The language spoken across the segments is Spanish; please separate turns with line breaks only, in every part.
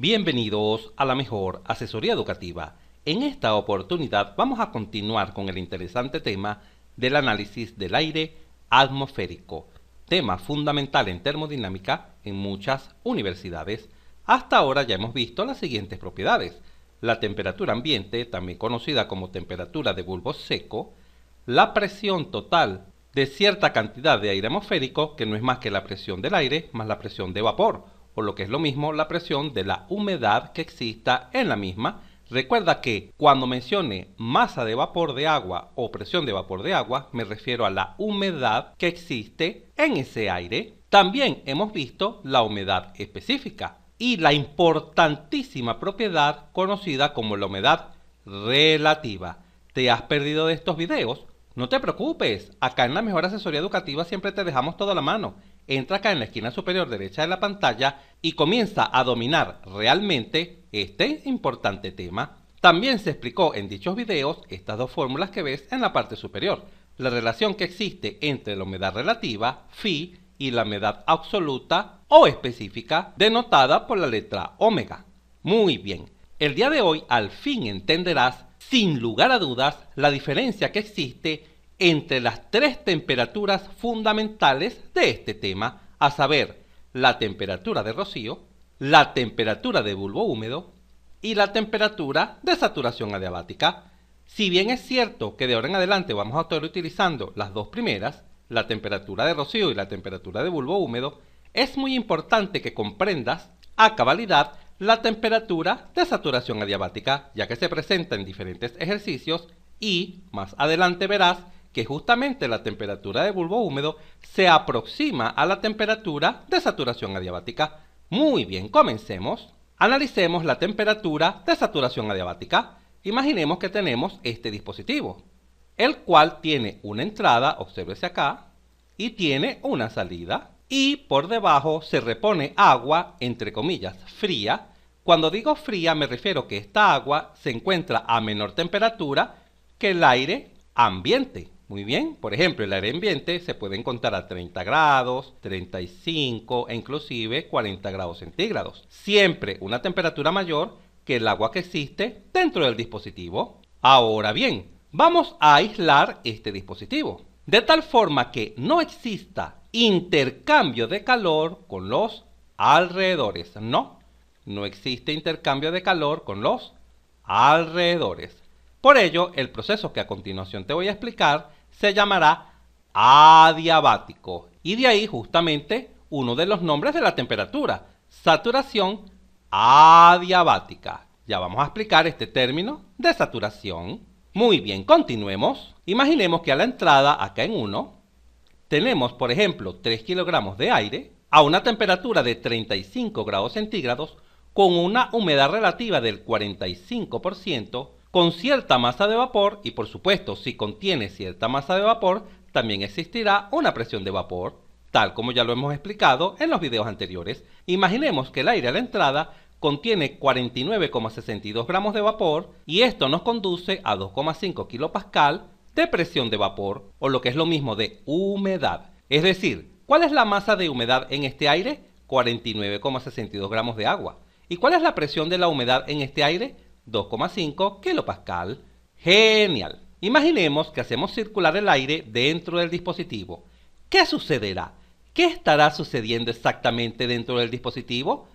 Bienvenidos a la mejor asesoría educativa. En esta oportunidad vamos a continuar con el interesante tema del análisis del aire atmosférico, tema fundamental en termodinámica en muchas universidades. Hasta ahora ya hemos visto las siguientes propiedades: la temperatura ambiente, también conocida como temperatura de bulbo seco, la presión total de cierta cantidad de aire atmosférico, que no es más que la presión del aire más la presión de vapor, o lo que es lo mismo, la presión de la humedad que exista en la misma. Recuerda que cuando mencione masa de vapor de agua o presión de vapor de agua, me refiero a la humedad que existe en ese aire. También hemos visto la humedad específica y la importantísima propiedad conocida como la humedad relativa. ¿Te has perdido de estos videos? No te preocupes, acá en la mejor asesoría educativa siempre te dejamos todo a la mano. Entra acá en la esquina superior derecha de la pantalla y comienza a dominar realmente este importante tema. También se explicó en dichos videos estas dos fórmulas que ves en la parte superior: la relación que existe entre la humedad relativa, phi, y la humedad absoluta o específica, denotada por la letra omega. Muy bien, el día de hoy al fin entenderás, sin lugar a dudas, la diferencia que existe entre las tres temperaturas fundamentales de este tema, a saber, la temperatura de rocío, la temperatura de bulbo húmedo y la temperatura de saturación adiabática. Si bien es cierto que de ahora en adelante vamos a estar utilizando las dos primeras, la temperatura de rocío y la temperatura de bulbo húmedo, es muy importante que comprendas a cabalidad la temperatura de saturación adiabática, ya que se presenta en diferentes ejercicios y más adelante verás que justamente la temperatura de bulbo húmedo se aproxima a la temperatura de saturación adiabática. Muy bien, comencemos. Analicemos la temperatura de saturación adiabática. Imaginemos que tenemos este dispositivo, el cual tiene una entrada, obsérvese acá, y tiene una salida, y por debajo se repone agua, entre comillas, fría. Cuando digo fría me refiero que esta agua se encuentra a menor temperatura que el aire ambiente. Muy bien, por ejemplo, el aire ambiente se puede encontrar a 30 grados, 35 e inclusive 40 grados centígrados. Siempre una temperatura mayor que el agua que existe dentro del dispositivo. Ahora bien, vamos a aislar este dispositivo, de tal forma que no exista intercambio de calor con los alrededores. No existe intercambio de calor con los alrededores. Por ello, el proceso que a continuación te voy a explicar se llamará adiabático, y de ahí justamente uno de los nombres de la temperatura, saturación adiabática. Ya vamos a explicar este término de saturación. Muy bien, continuemos. Imaginemos que a la entrada, acá en 1, tenemos, por ejemplo, 3 kilogramos de aire a una temperatura de 35 grados centígrados con una humedad relativa del 45%, con cierta masa de vapor, y por supuesto, si contiene cierta masa de vapor, también existirá una presión de vapor, tal como ya lo hemos explicado en los videos anteriores. Imaginemos que el aire a la entrada contiene 49,62 gramos de vapor, y esto nos conduce a 2,5 kilopascal de presión de vapor, o lo que es lo mismo de humedad. Es decir, ¿cuál es la masa de humedad en este aire? 49,62 gramos de agua. ¿Y cuál es la presión de la humedad en este aire? 2,5 kilopascal. Genial. Imaginemos que hacemos circular el aire dentro del dispositivo. ¿Qué sucederá? ¿Qué estará sucediendo exactamente dentro del dispositivo?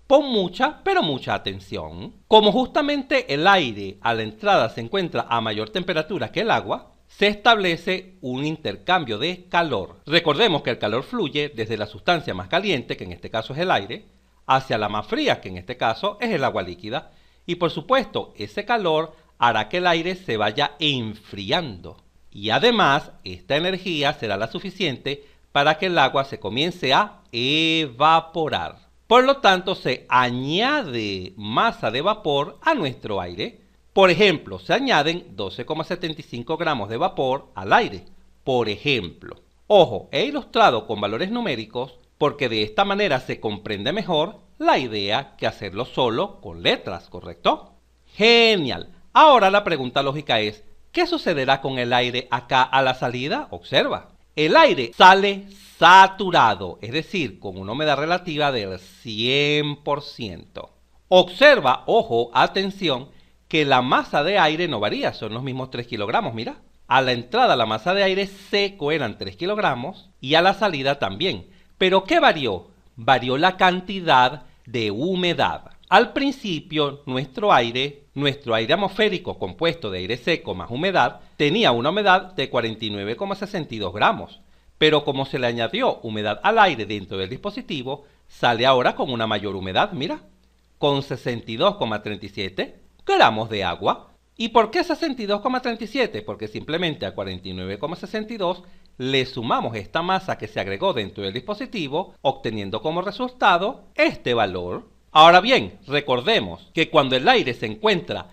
Pon mucha, pero mucha atención. Como justamente el aire a la entrada se encuentra a mayor temperatura que el agua, se establece un intercambio de calor. Recordemos que el calor fluye desde la sustancia más caliente, que en este caso es el aire, hacia la más fría, que en este caso es el agua líquida. Y por supuesto, ese calor hará que el aire se vaya enfriando. Y además, esta energía será la suficiente para que el agua se comience a evaporar. Por lo tanto, se añade masa de vapor a nuestro aire. Por ejemplo, se añaden 12,75 gramos de vapor al aire. Por ejemplo. Ojo, he ilustrado con valores numéricos porque de esta manera se comprende mejor la idea que hacerlo solo con letras, ¿correcto? Genial. Ahora la pregunta lógica es, ¿qué sucederá con el aire acá a la salida? Observa. El aire sale saturado, es decir, con una humedad relativa del 100%. Observa, ojo, atención, que la masa de aire no varía, son los mismos 3 kilogramos, mira. A la entrada la masa de aire seco eran 3 kilogramos y a la salida también. ¿Pero qué varió? Varió la cantidad de humedad. Al principio, nuestro aire atmosférico compuesto de aire seco más humedad tenía una humedad de 49,62 gramos. Pero como se le añadió humedad al aire dentro del dispositivo, sale ahora con una mayor humedad, mira, con 62,37 gramos de agua. ¿Y por qué 62,37? Porque simplemente a 49,62 le sumamos esta masa que se agregó dentro del dispositivo, obteniendo como resultado este valor. Ahora bien, recordemos que cuando el aire se encuentra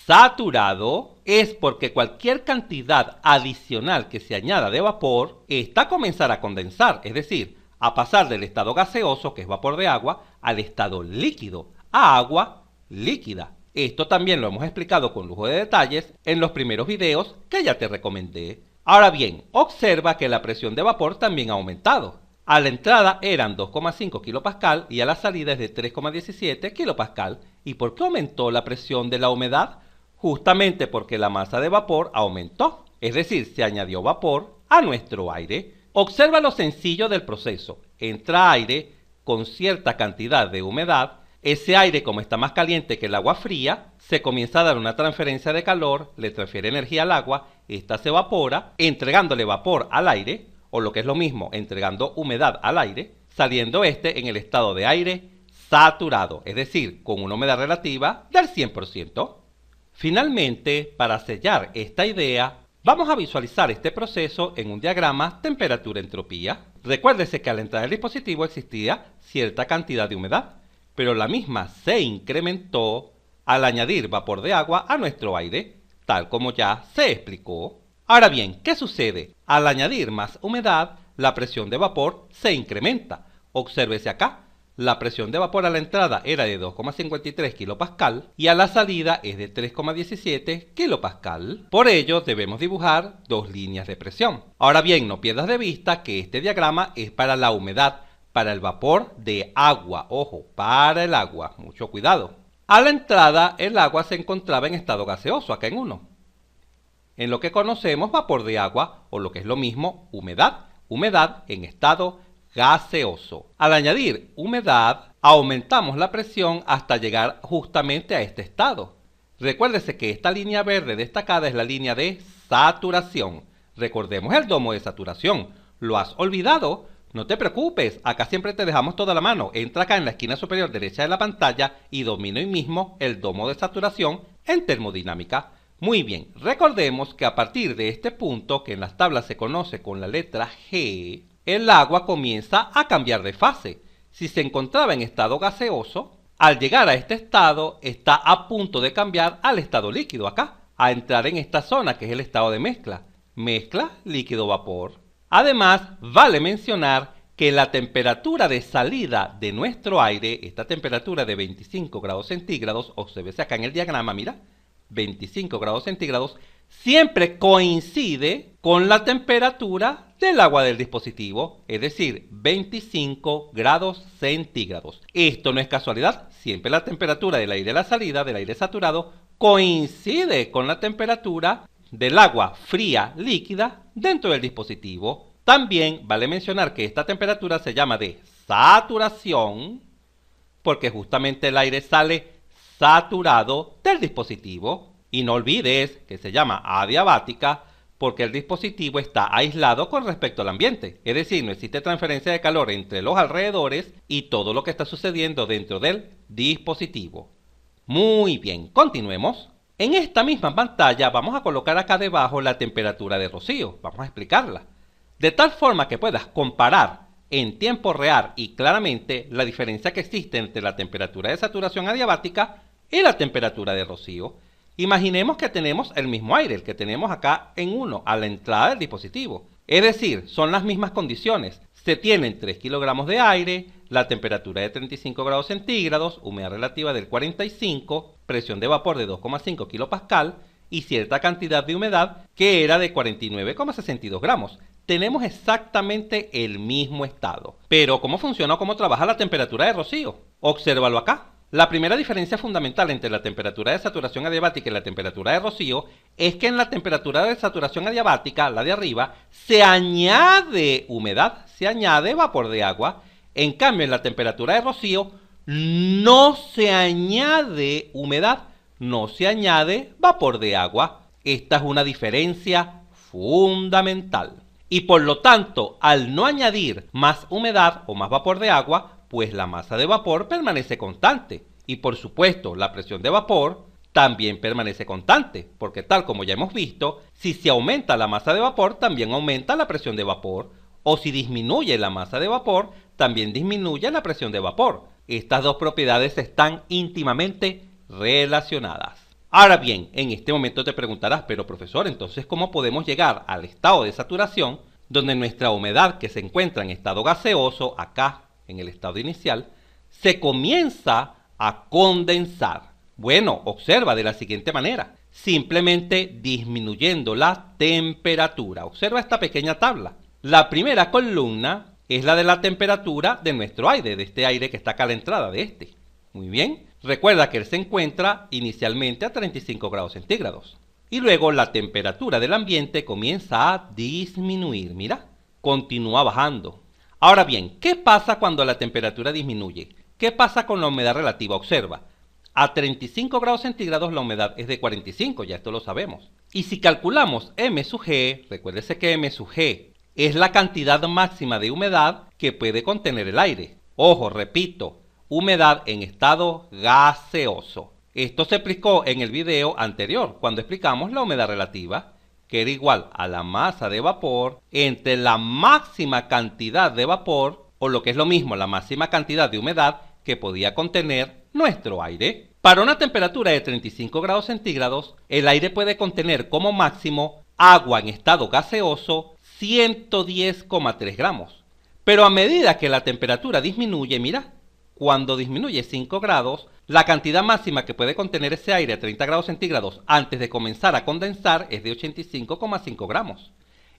saturado es porque cualquier cantidad adicional que se añada de vapor, esta comenzará a condensar, es decir, a pasar del estado gaseoso, que es vapor de agua, al estado líquido, a agua líquida. Esto también lo hemos explicado con lujo de detalles en los primeros videos que ya te recomendé. Ahora bien, observa que la presión de vapor también ha aumentado. A la entrada eran 2,5 kPa y a la salida es de 3,17 kPa. ¿Y por qué aumentó la presión de la humedad? Justamente porque la masa de vapor aumentó, es decir, se añadió vapor a nuestro aire. Observa lo sencillo del proceso. Entra aire con cierta cantidad de humedad. Ese aire, como está más caliente que el agua fría, se comienza a dar una transferencia de calor, le transfiere energía al agua, esta se evapora, entregándole vapor al aire, o lo que es lo mismo, entregando humedad al aire, saliendo este en el estado de aire saturado, es decir, con una humedad relativa del 100%. Finalmente, para sellar esta idea, vamos a visualizar este proceso en un diagrama temperatura-entropía. Recuérdese que al entrar el dispositivo existía cierta cantidad de humedad, pero la misma se incrementó al añadir vapor de agua a nuestro aire, tal como ya se explicó. Ahora bien, ¿qué sucede? Al añadir más humedad, la presión de vapor se incrementa. Obsérvese acá, la presión de vapor a la entrada era de 2,53 kPa y a la salida es de 3,17 kPa. Por ello, debemos dibujar dos líneas de presión. Ahora bien, no pierdas de vista que este diagrama es para la humedad, para el vapor de agua, ojo, para el agua, mucho cuidado. A la entrada el agua se encontraba en estado gaseoso, acá en 1. En lo que conocemos vapor de agua, o lo que es lo mismo, humedad, humedad en estado gaseoso. Al añadir humedad, aumentamos la presión hasta llegar justamente a este estado. Recuérdese que esta línea verde destacada es la línea de saturación. Recordemos el domo de saturación. ¿Lo has olvidado? No te preocupes, acá siempre te dejamos toda la mano. Entra acá en la esquina superior derecha de la pantalla y domina hoy mismo el domo de saturación en termodinámica. Muy bien, recordemos que a partir de este punto, que en las tablas se conoce con la letra G, el agua comienza a cambiar de fase. Si se encontraba en estado gaseoso, al llegar a este estado está a punto de cambiar al estado líquido acá, a entrar en esta zona que es el estado de mezcla. Mezcla líquido-vapor. Además, vale mencionar que la temperatura de salida de nuestro aire, esta temperatura de 25 grados centígrados, obsérvese acá en el diagrama, mira, 25 grados centígrados, siempre coincide con la temperatura del agua del dispositivo, es decir, 25 grados centígrados. Esto no es casualidad, siempre la temperatura del aire a la salida, del aire saturado, coincide con la temperatura del agua fría líquida dentro del dispositivo. También vale mencionar que esta temperatura se llama de saturación porque justamente el aire sale saturado del dispositivo. Y no olvides que se llama adiabática porque el dispositivo está aislado con respecto al ambiente. Es decir, no existe transferencia de calor entre los alrededores y todo lo que está sucediendo dentro del dispositivo. Muy bien, continuemos. En esta misma pantalla vamos a colocar acá debajo la temperatura de rocío. Vamos a explicarla. De tal forma que puedas comparar en tiempo real y claramente la diferencia que existe entre la temperatura de saturación adiabática y la temperatura de rocío. Imaginemos que tenemos el mismo aire, el que tenemos acá en 1, a la entrada del dispositivo. Es decir, son las mismas condiciones. Se tienen 3 kilogramos de aire, la temperatura de 35 grados centígrados, humedad relativa del 45, presión de vapor de 2,5 kPa y cierta cantidad de humedad que era de 49,62 gramos. Tenemos exactamente el mismo estado. Pero, ¿cómo funciona o cómo trabaja la temperatura de rocío? Obsérvalo acá. La primera diferencia fundamental entre la temperatura de saturación adiabática y la temperatura de rocío es que en la temperatura de saturación adiabática, la de arriba, se añade humedad, se añade vapor de agua. En cambio, en la temperatura de rocío no se añade humedad, no se añade vapor de agua. Esta es una diferencia fundamental. Y por lo tanto, al no añadir más humedad o más vapor de agua, pues la masa de vapor permanece constante. Y por supuesto, la presión de vapor también permanece constante, porque tal como ya hemos visto, si se aumenta la masa de vapor, también aumenta la presión de vapor. O si disminuye la masa de vapor, también disminuye la presión de vapor. Estas dos propiedades están íntimamente relacionadas. Ahora bien, en este momento te preguntarás, pero profesor, entonces ¿cómo podemos llegar al estado de saturación donde nuestra humedad que se encuentra en estado gaseoso, acá en el estado inicial, se comienza a condensar? Bueno, observa de la siguiente manera, simplemente disminuyendo la temperatura. Observa esta pequeña tabla. La primera columna es la de la temperatura de nuestro aire, de este aire que está acá a la entrada de este. Muy bien. Recuerda que él se encuentra inicialmente a 35 grados centígrados. Y luego la temperatura del ambiente comienza a disminuir. Mira, continúa bajando. Ahora bien, ¿qué pasa cuando la temperatura disminuye? ¿Qué pasa con la humedad relativa? Observa. A 35 grados centígrados la humedad es de 45, ya esto lo sabemos. Y si calculamos M sub G, recuérdese que M sub G es la cantidad máxima de humedad que puede contener el aire. Ojo, repito, humedad en estado gaseoso. Esto se explicó en el video anterior, cuando explicamos la humedad relativa, que era igual a la masa de vapor entre la máxima cantidad de vapor, o lo que es lo mismo, la máxima cantidad de humedad que podía contener nuestro aire. Para una temperatura de 35 grados centígrados, el aire puede contener como máximo agua en estado gaseoso 110,3 gramos. Pero a medida que la temperatura disminuye, mira, cuando disminuye 5 grados, la cantidad máxima que puede contener ese aire a 30 grados centígrados antes de comenzar a condensar es de 85,5 gramos.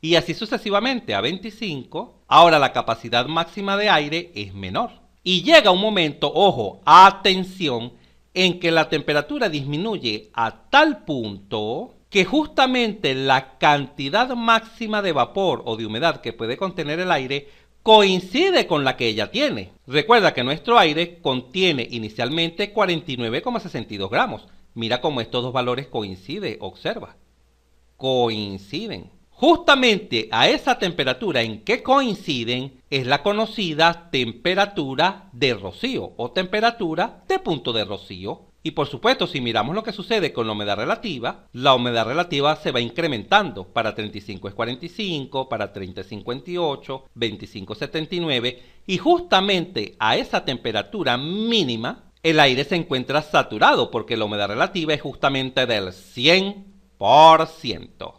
Y así sucesivamente a 25, ahora la capacidad máxima de aire es menor. Y llega un momento, ojo, atención, en que la temperatura disminuye a tal punto que justamente la cantidad máxima de vapor o de humedad que puede contener el aire coincide con la que ella tiene. Recuerda que nuestro aire contiene inicialmente 49,62 gramos. Mira cómo estos dos valores coinciden, observa. Coinciden. Justamente a esa temperatura en que coinciden es la conocida temperatura de rocío o temperatura de punto de rocío. Y por supuesto, si miramos lo que sucede con la humedad relativa se va incrementando. Para 35 es 45, para 30 es 58, 25 es 79. Y justamente a esa temperatura mínima, el aire se encuentra saturado porque la humedad relativa es justamente del 100%.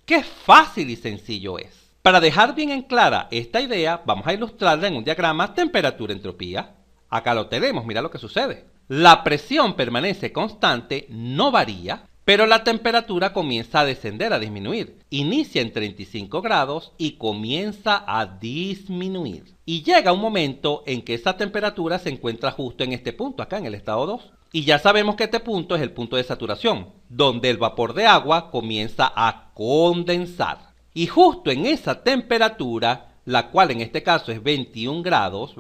¡Qué fácil y sencillo es! Para dejar bien en clara esta idea, vamos a ilustrarla en un diagrama temperatura-entropía. Acá lo tenemos, mira lo que sucede. La presión permanece constante, no varía, pero la temperatura comienza a descender, a disminuir. Inicia en 35 grados y comienza a disminuir. Y llega un momento en que esa temperatura se encuentra justo en este punto, acá en el estado 2. Y ya sabemos que este punto es el punto de saturación, donde el vapor de agua comienza a condensar. Y justo en esa temperatura, la cual en este caso es 21 grados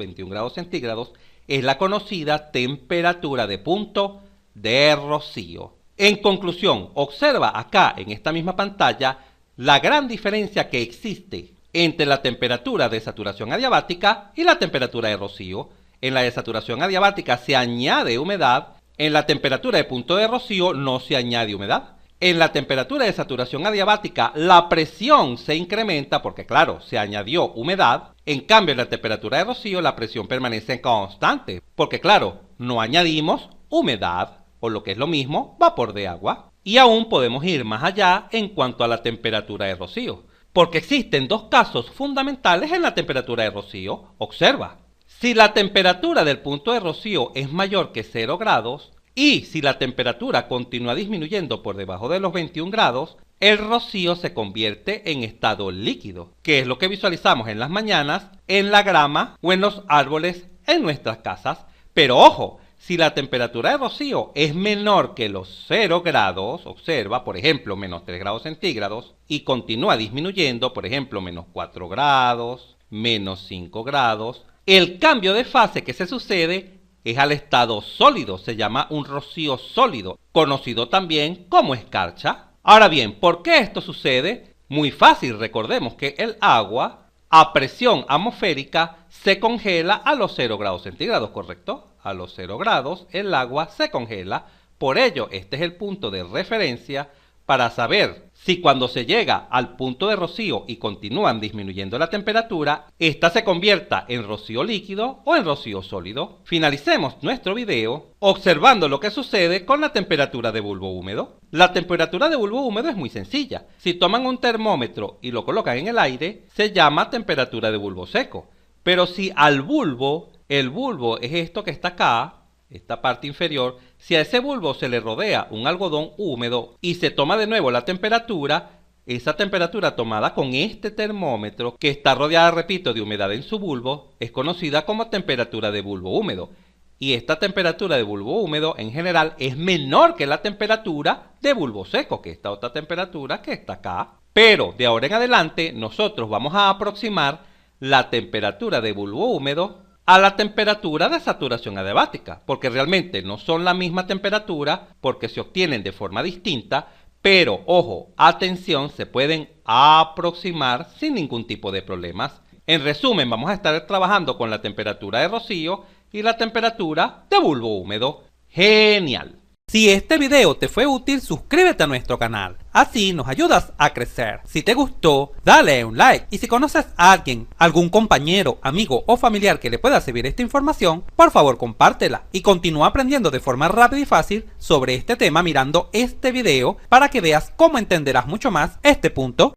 centígrados, es la conocida temperatura de punto de rocío. En conclusión, observa acá en esta misma pantalla la gran diferencia que existe entre la temperatura de saturación adiabática y la temperatura de rocío. En la de saturación adiabática se añade humedad, en la temperatura de punto de rocío no se añade humedad. En la temperatura de saturación adiabática la presión se incrementa porque claro, se añadió humedad. En cambio en la temperatura de rocío la presión permanece constante porque claro, no añadimos humedad o lo que es lo mismo, vapor de agua. Y aún podemos ir más allá en cuanto a la temperatura de rocío, porque existen dos casos fundamentales en la temperatura de rocío. Observa, si la temperatura del punto de rocío es mayor que 0 grados, y si la temperatura continúa disminuyendo por debajo de los 21 grados, el rocío se convierte en estado líquido, que es lo que visualizamos en las mañanas, en la grama o en los árboles en nuestras casas. Pero ojo, Si la temperatura de rocío es menor que los 0 grados, observa, por ejemplo, menos 3 grados centígrados, y continúa disminuyendo, por ejemplo, menos 4 grados, menos 5 grados, el cambio de fase que se sucede es al estado sólido, se llama un rocío sólido, conocido también como escarcha. Ahora bien, ¿por qué esto sucede? Muy fácil, recordemos que el agua a presión atmosférica se congela a los 0 grados centígrados, ¿correcto? A los 0 grados el agua se congela, por ello este es el punto de referencia para saber si cuando se llega al punto de rocío y continúan disminuyendo la temperatura, ésta se convierta en rocío líquido o en rocío sólido. Finalicemos nuestro video observando lo que sucede con la temperatura de bulbo húmedo. La temperatura de bulbo húmedo es muy sencilla. Si toman un termómetro y lo colocan en el aire, se llama temperatura de bulbo seco. Pero si al bulbo, el bulbo es esto que está acá, esta parte inferior, si a ese bulbo se le rodea un algodón húmedo y se toma de nuevo la temperatura, esa temperatura tomada con este termómetro, que está rodeada, repito, de humedad en su bulbo, es conocida como temperatura de bulbo húmedo. Y esta temperatura de bulbo húmedo en general es menor que la temperatura de bulbo seco, que es esta otra temperatura que está acá. Pero de ahora en adelante nosotros vamos a aproximar la temperatura de bulbo húmedo a la temperatura de saturación adiabática, porque realmente no son la misma temperatura, porque se obtienen de forma distinta, pero ojo, atención, se pueden aproximar sin ningún tipo de problemas. En resumen, vamos a estar trabajando con la temperatura de rocío y la temperatura de bulbo húmedo. ¡Genial! Si este video te fue útil, suscríbete a nuestro canal, así nos ayudas a crecer. Si te gustó, dale un like, y si conoces a alguien, algún compañero, amigo o familiar que le pueda servir esta información, por favor compártela y continúa aprendiendo de forma rápida y fácil sobre este tema mirando este video para que veas cómo entenderás mucho más este punto